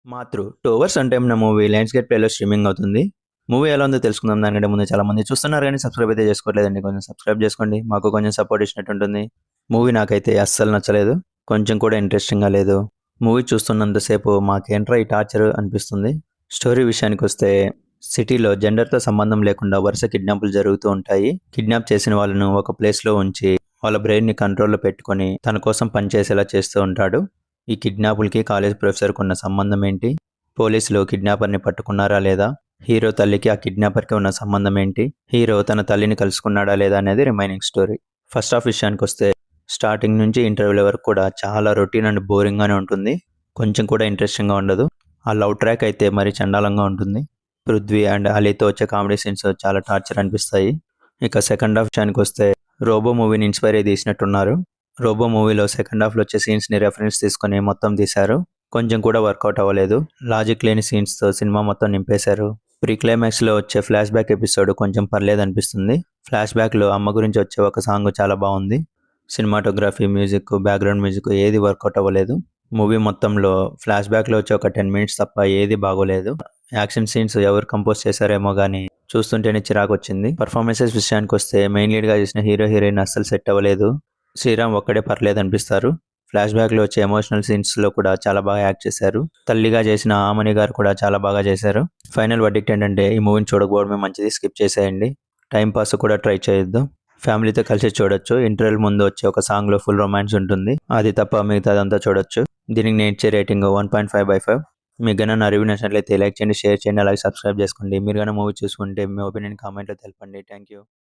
'మాతృ' 2 hours run time ఉన్న movie Lions gate ప్లేలో స్ట్రీమింగ్ అవుతుంది. మూవీ ఎలా ఉందో తెలుసుకుందాం. దానికంటే ముందు చాలా మంది చూస్తున్నారు గానీ సబ్స్క్రైబ్ అయితే చేసుకోవట్లేదండి. కొంచెం సబ్స్క్రైబ్ చేసుకోండి. మాకు కొంచెం సపోర్ట్ ఇచ్చినట్టు ఉంటుంది. మూవీ నాకైతే అస్సలు నచ్చలేదు. కొంచెం కూడా ఇంట్రెస్టింగ్‌గా లేదు. మూవీ చూస్తున్నంత సేపు మాకేంట్రా ఈ టార్చర్ అనిపిస్తుంది. స్టోరీ విషయానికొస్తే సిటీలో జెండర్‌తో సంబంధం లేకుండా వరుస కిడ్నాపులు జరుగుతూ ఉంటాయి. కిడ్నాప్ చేసిన వాళ్ళను ఒక ప్లేస్‌లో ఉంచి వాళ్ళ బ్రెయిన్‌ని కంట్రోల్‌లో పెట్టుకొని తన కోసం పనిచేసేలా చేస్తూ ఉంటాడు. ఈ కిడ్నాపులకి కాలేజ్ ప్రొఫెసర్‌కి ఉన్న సంబంధం ఏంటి? పోలీసులు కిడ్నాపర్‌ని పట్టుకున్నారా లేదా? హీరో తల్లికి ఆ కిడ్నాపర్‌కి ఉన్న సంబంధం ఏంటి? హీరో తన తల్లిని కలుసుకున్నాడా లేదా అనేది రిమైనింగ్ స్టోరీ. ఫస్ట్ హాఫ్ విషయానికొస్తే స్టార్టింగ్ నుంచి ఇంటర్వెల్ వరకు కూడా చాలా రొటీన్ అండ్ బోరింగ్‌గానే ఉంటుంది. కొంచెం కూడా ఇంట్రెస్టింగ్‌గా ఉండదు. ఆ లవ్ ట్రాక్ అయితే మరీ చండాలంగా ఉంటుంది. పృథ్వీ అండ్ అలీతో వచ్చే కామెడీ సీన్స్ చాలా టార్చర్ అనిపిస్తాయి. ఇక సెకండ్ హాఫ్ విషయానికొస్తే రోబో మూవీని ఇన్స్పైర్ అయ్యి తీసినట్టున్నారు. రోబో మూవీలో సెకండ్ హాఫ్‌లో వచ్చే సీన్స్‌ని రెఫరెన్స్ తీసుకొని మొత్తం తీశారు. కొంచెం కూడా వర్కౌట్ అవ్వలేదు. లాజిక్ లేని సీన్స్‌తో సినిమా మొత్తం నింపేశారు. ప్రీ క్లైమాక్స్‌లో వచ్చే ఫ్లాష్ బ్యాక్ ఎపిసోడ్ కొంచెం పర్లేదనిపిస్తుంది. ఫ్లాష్ బ్యాక్‌లో అమ్మ గురించి వచ్చే ఒక సాంగ్ చాలా బాగుంది. సినిమాటోగ్రఫీ, మ్యూజిక్, బ్యాక్‌గ్రౌండ్ మ్యూజిక్ ఏది వర్కౌట్ అవ్వలేదు. మూవీ మొత్తంలో ఫ్లాష్ బ్యాక్‌లో వచ్చే ఒక 10 మినిట్స్ తప్ప ఏది బాగోలేదు. యాక్షన్ సీన్స్ ఎవరు కంపోజ్ చేశారేమో గానీ చూస్తుంటేనే చిరాకొచ్చింది. పర్ఫార్మెన్సెస్ విషయానికొస్తే మెయిన్ లీడ్‌గా చేసిన హీరో, హీరోయిన్ అస్సలు సెట్ అవ్వలేదు. శ్రీరామ్ ఒక్కడే పర్లేదనిపిస్తారు. ఫ్లాష్ బ్యాక్‌లో వచ్చే ఎమోషనల్ సీన్స్‌లో కూడా చాలా బాగా యాక్ట్ చేశారు. తల్లిగా చేసిన ఆమని గారు కూడా చాలా బాగా చేశారు. ఫైనల్ వర్డిక్ట్ ఏంటంటే ఈ మూవీని చూడకపోవడమే మంచిది. స్కిప్ చేసేయండి. టైం పాస్ కూడా ట్రై చేయొద్దు. ఫ్యామిలీతో కలిసి చూడొచ్చు. ఇంటర్వెల్ ముందు వచ్చే ఒక సాంగ్‌లో ఫుల్ రొమాన్స్ ఉంటుంది. అది తప్ప మిగతాదంతా చూడొచ్చు. దీనికి నేను ఇచ్చే రేటింగ్ 1.5/5. మీకు గన నా రివ్యూ నచ్చినట్లయితే లైక్ చేయండి, షేర్ చేయండి, అలాగే సబ్స్క్రైబ్ చేసుకోండి. మీరు గన మూవీ చూసుకుంటే మీ ఒపీనియన్ కామెంట్‌లో తెలపండి. Thank you.